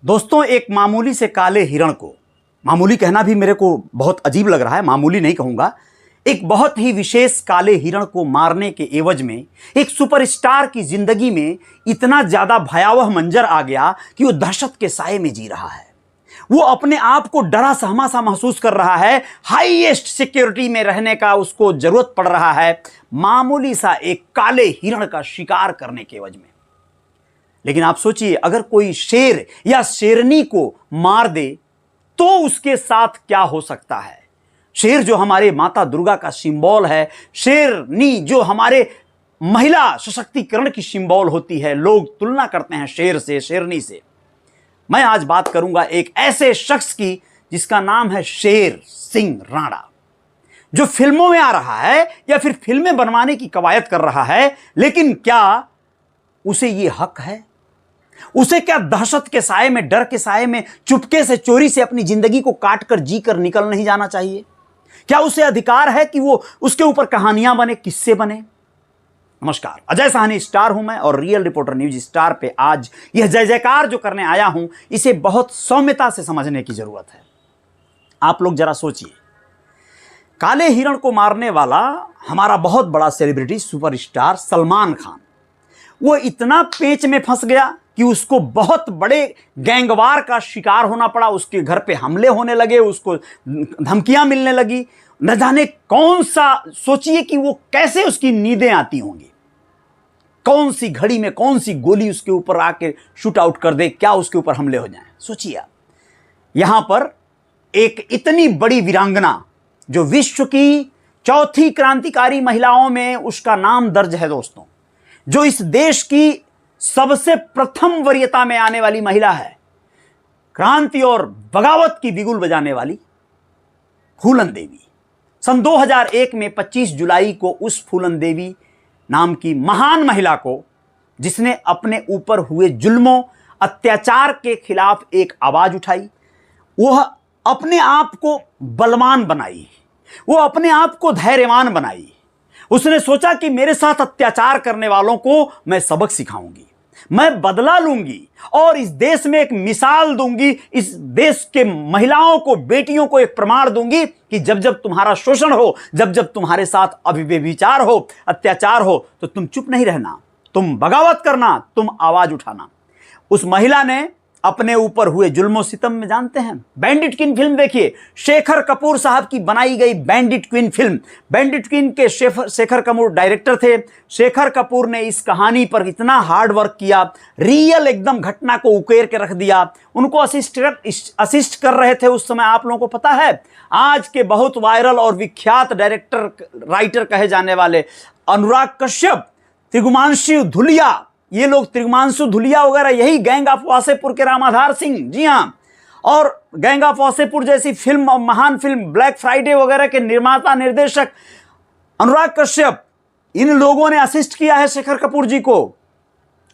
दोस्तों, एक मामूली से काले हिरण को, मामूली कहना भी मेरे को बहुत अजीब लग रहा है, मामूली नहीं कहूंगा, एक बहुत ही विशेष काले हिरण को मारने के एवज में एक सुपरस्टार की जिंदगी में इतना ज्यादा भयावह मंजर आ गया कि वो दहशत के साए में जी रहा है। वो अपने आप को डरा सहमा सा महसूस कर रहा है, हाईएस्ट सिक्योरिटी में रहने का उसको जरूरत पड़ रहा है, मामूली सा एक काले हिरण का शिकार करने के एवज में। लेकिन आप सोचिए, अगर कोई शेर या शेरनी को मार दे तो उसके साथ क्या हो सकता है। शेर जो हमारे माता दुर्गा का सिंबल है, शेरनी जो हमारे महिला सशक्तिकरण की सिंबल होती है, लोग तुलना करते हैं शेर से, शेरनी से। मैं आज बात करूंगा एक ऐसे शख्स की जिसका नाम है शेर सिंह राणा, जो फिल्मों में आ रहा है या फिर फिल्में बनवाने की कवायद कर रहा है। लेकिन क्या उसे यह हक है? उसे क्या दहशत के साए में, डर के साए में चुपके से, चोरी से अपनी जिंदगी को काट कर जी कर निकल नहीं जाना चाहिए? क्या उसे अधिकार है कि वो उसके ऊपर कहानियां बने, किस्से बने? नमस्कार, अजय साहनी स्टार हूं मैं और रियल रिपोर्टर न्यूज स्टार पे आज यह जय जयकार जो करने आया हूं, इसे बहुत सौम्यता से समझने की जरूरत है। आप लोग जरा सोचिए, काले हिरण को मारने वाला हमारा बहुत बड़ा सेलिब्रिटी सुपरस्टार सलमान खान, वो इतना पेच में फंस गया कि उसको बहुत बड़े गैंगवार का शिकार होना पड़ा। उसके घर पे हमले होने लगे, उसको धमकियां मिलने लगी, न जाने कौन सा, सोचिए कि वो कैसे उसकी नींदें आती होंगी, कौन सी घड़ी में कौन सी गोली उसके ऊपर आके शूट आउट कर दे, क्या उसके ऊपर हमले हो जाएं। सोचिए आप, यहां पर एक इतनी बड़ी वीरांगना जो विश्व की चौथी क्रांतिकारी महिलाओं में उसका नाम दर्ज है दोस्तों, जो इस देश की सबसे प्रथम वरीयता में आने वाली महिला है, क्रांति और बगावत की बिगुल बजाने वाली फूलन देवी। सन 2001 में 25 जुलाई को उस फूलन देवी नाम की महान महिला को, जिसने अपने ऊपर हुए जुल्मों, अत्याचार के खिलाफ एक आवाज उठाई, वह अपने आप को बलवान बनाई, वो अपने आप को धैर्यवान बनाई। उसने सोचा कि मेरे साथ अत्याचार करने वालों को मैं सबक सिखाऊंगी, मैं बदला लूंगी और इस देश में एक मिसाल दूंगी, इस देश के महिलाओं को, बेटियों को एक प्रमाण दूंगी कि जब जब तुम्हारा शोषण हो, जब जब तुम्हारे साथ अभिव्यभिचार हो, अत्याचार हो, तो तुम चुप नहीं रहना, तुम बगावत करना, तुम आवाज उठाना। उस महिला ने अपने ऊपर हुए जुल्मों सितम में, जानते हैं, बैंडिट क्वीन फिल्म देखिए, शेखर कपूर साहब की बनाई गई bandit queen film. Bandit queen के शेखर कपूर डायरेक्टर थे। शेखर कपूर ने इस कहानी पर इतना हार्ड वर्क किया, रियल एकदम घटना को उकेर के रख दिया। उनको असिस्ट कर रहे थे उस समय, आप लोगों को पता है, आज के बहुत वायरल और विख्यात डायरेक्टर, राइटर कहे जाने वाले अनुराग कश्यप, तिग्मांशु धुलिया, ये लोग, तिग्मांशु धुलिया वगैरह, यही गैंग ऑफ वासेपुर के रामाधार सिंह, जी हां, और गैंग ऑफ वासेपुर जैसी फिल्म, महान फिल्म ब्लैक फ्राइडे वगैरह के निर्माता निर्देशक अनुराग कश्यप, इन लोगों ने असिस्ट किया है शेखर कपूर जी को।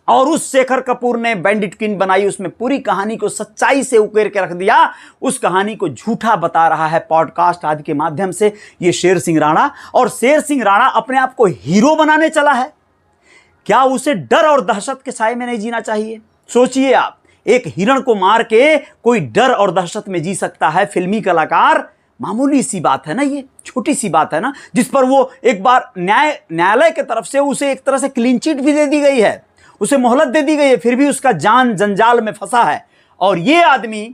और उस शेखर कपूर ने बैंडिट क्वीन बनाई, उसमें पूरी कहानी को सच्चाई से उकेर के रख दिया, उस कहानी को झूठा बता रहा है पॉडकास्ट आदि के माध्यम से ये शेर सिंह राणा। और शेर सिंह राणा अपने आप को हीरो बनाने चला है। क्या उसे डर और दहशत के साए में नहीं जीना चाहिए? सोचिए आप, एक हिरण को मार के कोई डर और दहशत में जी सकता है फिल्मी कलाकार? मामूली सी बात है ना, ये छोटी सी बात है ना, जिस पर वो एक बार न्यायालय की तरफ से उसे एक तरह से क्लीन चिट भी दे दी गई है, उसे मोहलत दे दी गई है, फिर भी उसका जान जंजाल में फंसा है। और ये आदमी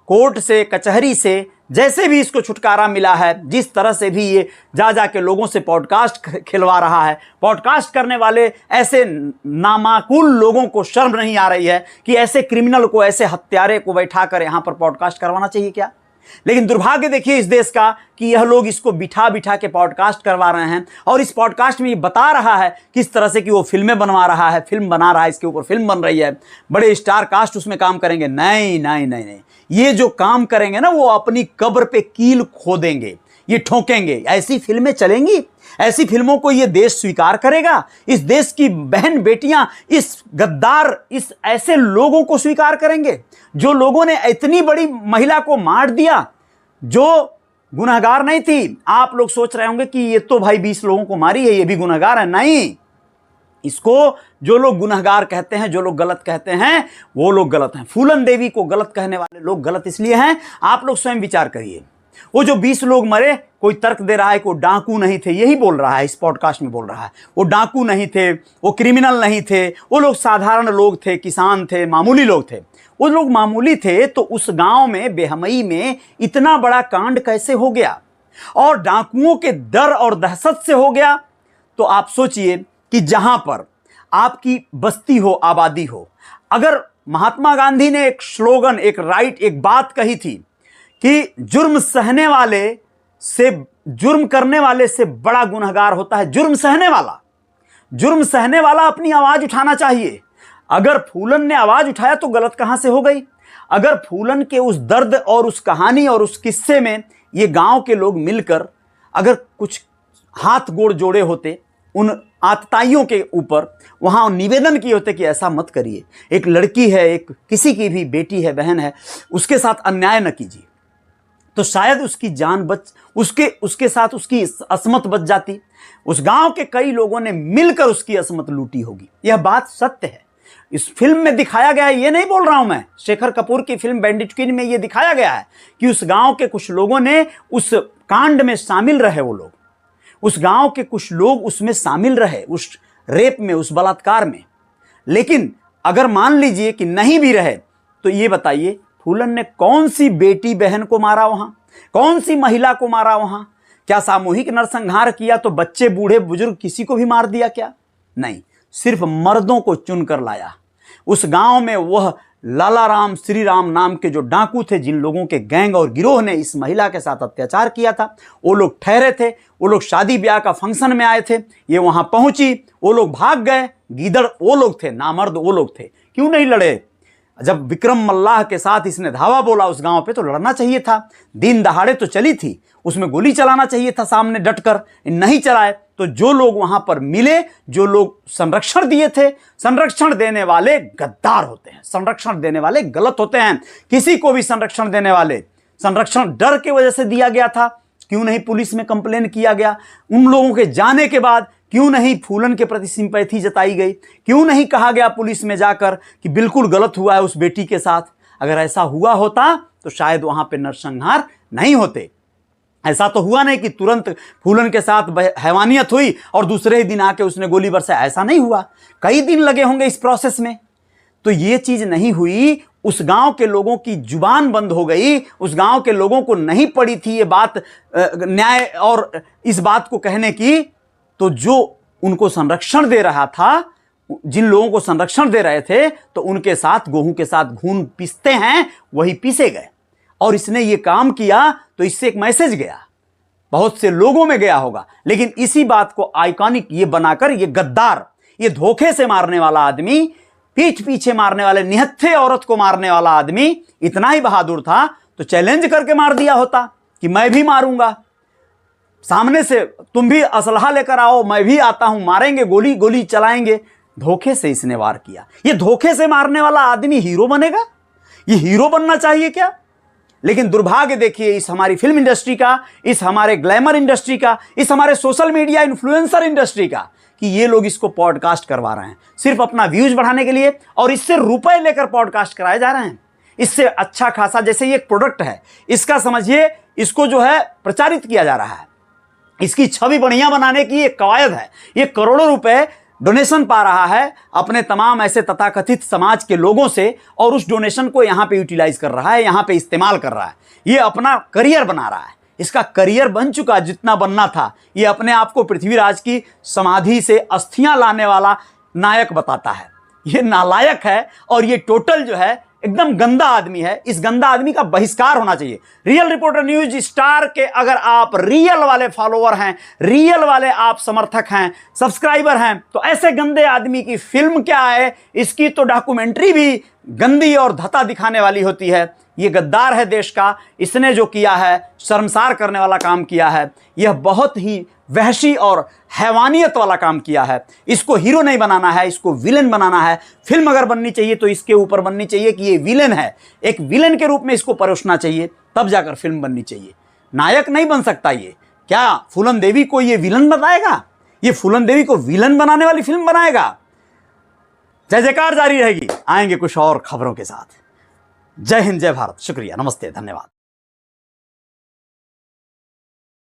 कोर्ट से, कचहरी से, जैसे भी इसको छुटकारा मिला है, जिस तरह से भी ये जा जाके लोगों से पॉडकास्ट खिलवा रहा है, पॉडकास्ट करने वाले ऐसे नामाकुल लोगों को शर्म नहीं आ रही है कि ऐसे क्रिमिनल को, ऐसे हत्यारे को बैठा कर यहां पर पॉडकास्ट करवाना चाहिए क्या? लेकिन दुर्भाग्य देखिए इस देश का कि यह लोग इसको बिठा बिठा के पॉडकास्ट करवा रहे हैं, और इस पॉडकास्ट में ये बता रहा है किस तरह से कि वो फिल्में बनवा रहा है, फिल्म बना रहा है, इसके ऊपर फिल्म बन रही है, बड़े स्टार कास्ट उसमें काम करेंगे। नहीं नहीं नहीं नहीं, ये जो काम करेंगे ना, वो अपनी कब्र पे कील खोदेंगे, ये ठोकेंगे। ऐसी फिल्में चलेंगी? ऐसी फिल्मों को ये देश स्वीकार करेगा? इस देश की बहन बेटियां इस गद्दार, इस ऐसे लोगों को स्वीकार करेंगे, जो लोगों ने इतनी बड़ी महिला को मार दिया, जो गुनहगार नहीं थी? आप लोग सोच रहे होंगे कि ये तो भाई 20 लोगों को मारी है, ये भी गुनहगार है। नहीं, इसको जो लोग गुनहगार कहते हैं, जो लोग गलत कहते हैं, वो लोग गलत हैं। फूलन देवी को गलत कहने वाले लोग गलत इसलिए हैं, आप लोग स्वयं विचार करिए। वो जो 20 लोग मरे, कोई तर्क दे रहा है कि वो डाकू नहीं थे, यही बोल रहा है, इस पॉडकास्ट में बोल रहा है वो डाकू नहीं थे, वो क्रिमिनल नहीं थे, वो लोग साधारण लोग थे, किसान थे, मामूली लोग थे। वो लोग मामूली थे तो उस गांव में बेहमई में इतना बड़ा कांड कैसे हो गया, और डाकुओं के डर और दहशत से हो गया। तो आप सोचिए कि जहां पर आपकी बस्ती हो, आबादी हो, अगर महात्मा गांधी ने एक स्लोगन, एक बात कही थी कि जुर्म सहने वाले से, जुर्म करने वाले से बड़ा गुनहगार होता है जुर्म सहने वाला। जुर्म सहने वाला अपनी आवाज उठाना चाहिए। अगर फूलन ने आवाज उठाया तो गलत कहां से हो गई? अगर फूलन के उस दर्द और उस कहानी और उस किस्से में ये गांव के लोग मिलकर अगर कुछ हाथ गोड़ जोड़े होते, उन आतताइयों के ऊपर वहां निवेदन किए होते कि ऐसा मत करिए, एक लड़की है, एक किसी की भी बेटी है, बहन है, उसके साथ अन्याय न कीजिए, तो शायद उसकी जान उसके साथ उसकी असमत बच जाती। उस गांव के कई लोगों ने मिलकर उसकी असमत लूटी होगी। यह बात सत्य है, इस फिल्म में दिखाया गया है, ये नहीं बोल रहा हूं मैं। शेखर कपूर की फिल्म बैंडिट क्वीन में यह दिखाया गया है कि उस गांव के कुछ लोगों ने उस कांड में शामिल रहे, वो लोग, उस गांव के कुछ लोग उसमें शामिल रहे, उस रेप में, उस बलात्कार में। लेकिन अगर मान लीजिए कि नहीं भी रहे, तो ये बताइए फूलन ने कौन सी बेटी बहन को मारा वहां, कौन सी महिला को मारा वहां? क्या सामूहिक नरसंहार किया तो बच्चे, बूढ़े, बुजुर्ग किसी को भी मार दिया क्या? नहीं, सिर्फ मर्दों को चुनकर लाया। उस गांव में वह लाला राम, श्री राम नाम के जो डाकू थे, जिन लोगों के गैंग और गिरोह ने इस महिला के साथ अत्याचार किया था, वो लोग ठहरे थे, वो लोग शादी ब्याह का फंक्शन में आए थे, ये वहां पहुंची, वो लोग भाग गए। गीदड़ वो लोग थे, नामर्द वो लोग थे, क्यों नहीं लड़े? जब विक्रम मल्लाह के साथ इसने धावा बोला उस गांव पे, तो लड़ना चाहिए था। दिन दहाड़े तो चली थी, उसमें गोली चलाना चाहिए था सामने डटकर, नहीं चलाए। तो जो लोग वहां पर मिले, जो लोग संरक्षण दिए थे, संरक्षण देने वाले गद्दार होते हैं, संरक्षण देने वाले गलत होते हैं। किसी को भी संरक्षण देने वाले, संरक्षण डर के वजह से दिया गया था, क्यों नहीं पुलिस में कंप्लेन किया गया? उन लोगों के जाने के बाद क्यों नहीं फूलन के प्रति सिंपैथी जताई गई? क्यों नहीं कहा गया पुलिस में जाकर कि बिल्कुल गलत हुआ है उस बेटी के साथ? अगर ऐसा हुआ होता तो शायद वहां पे नरसंहार नहीं होते। ऐसा तो हुआ नहीं कि तुरंत फूलन के साथ हैवानियत हुई और दूसरे ही दिन आके उसने गोली बरसाई, ऐसा नहीं हुआ। कई दिन लगे होंगे इस प्रोसेस में। तो ये चीज नहीं हुई, उस गांव के लोगों की जुबान बंद हो गई, उस गांव के लोगों को नहीं पड़ी थी ये बात, न्याय और इस बात को कहने की। तो जो उनको संरक्षण दे रहा था, जिन लोगों को संरक्षण दे रहे थे, तो उनके साथ गेहूं के साथ घून पीसते हैं, वही पीसे गए। और इसने ये काम किया तो इससे एक मैसेज गया, बहुत से लोगों में गया होगा। लेकिन इसी बात को आइकॉनिक ये बनाकर, ये गद्दार, ये धोखे से मारने वाला आदमी, पीठ पीछे मारने वाले, निहत्थे औरत को मारने वाला आदमी इतना ही बहादुर था तो चैलेंज करके मार दिया होता कि मैं भी मारूंगा, सामने से तुम भी असलहा लेकर आओ, मैं भी आता हूं, मारेंगे, गोली गोली चलाएंगे। धोखे से इसने वार किया। ये धोखे से मारने वाला आदमी हीरो बनेगा? ये हीरो बनना चाहिए क्या? लेकिन दुर्भाग्य देखिए इस हमारी फिल्म इंडस्ट्री का, इस हमारे ग्लैमर इंडस्ट्री का, इस हमारे सोशल मीडिया इन्फ्लुएंसर इंडस्ट्री का, कि ये लोग इसको पॉडकास्ट करवा रहे हैं सिर्फ अपना व्यूज बढ़ाने के लिए, और इससे रुपए लेकर पॉडकास्ट कराए जा रहे हैं। इससे अच्छा खासा, जैसे ये एक प्रोडक्ट है, इसका समझिए, इसको जो है प्रचारित किया जा रहा है, इसकी छवि बढ़िया बनाने की एक कवायद है। ये करोड़ों रुपए डोनेशन पा रहा है अपने तमाम ऐसे तथाकथित समाज के लोगों से, और उस डोनेशन को यहां पे यूटिलाइज कर रहा है, यहां पे इस्तेमाल कर रहा है। ये अपना करियर बना रहा है। इसका करियर बन चुका जितना बनना था। ये अपने आप को पृथ्वीराज की समाधि से अस्थियां लाने वाला नायक बताता है। ये नालायक है और ये टोटल जो है एकदम गंदा आदमी है। इस गंदा आदमी का बहिष्कार होना चाहिए। रियल रिपोर्टर न्यूज स्टार के अगर आप रियल वाले फॉलोवर हैं, रियल वाले आप समर्थक हैं, सब्सक्राइबर हैं, तो ऐसे गंदे आदमी की फिल्म क्या है, इसकी तो डॉक्यूमेंट्री भी गंदी और धता दिखाने वाली होती है। ये गद्दार है देश का, इसने जो किया है शर्मसार करने वाला काम किया है। यह बहुत ही वहशी और हैवानियत वाला काम किया है। इसको हीरो नहीं बनाना है, इसको विलेन बनाना है। फिल्म अगर बननी चाहिए तो इसके ऊपर बननी चाहिए कि ये विलेन है, एक विलेन के रूप में इसको परोसना चाहिए, तब जाकर फिल्म बननी चाहिए। नायक नहीं बन सकता ये। क्या फूलन देवी को ये विलन बताएगा? ये फूलन देवी को विलन बनाने वाली फिल्म बनाएगा। जय जयकार जारी रहेगी, आएंगे कुछ और खबरों के साथ। जय हिंद, जय भारत, शुक्रिया, नमस्ते, धन्यवाद।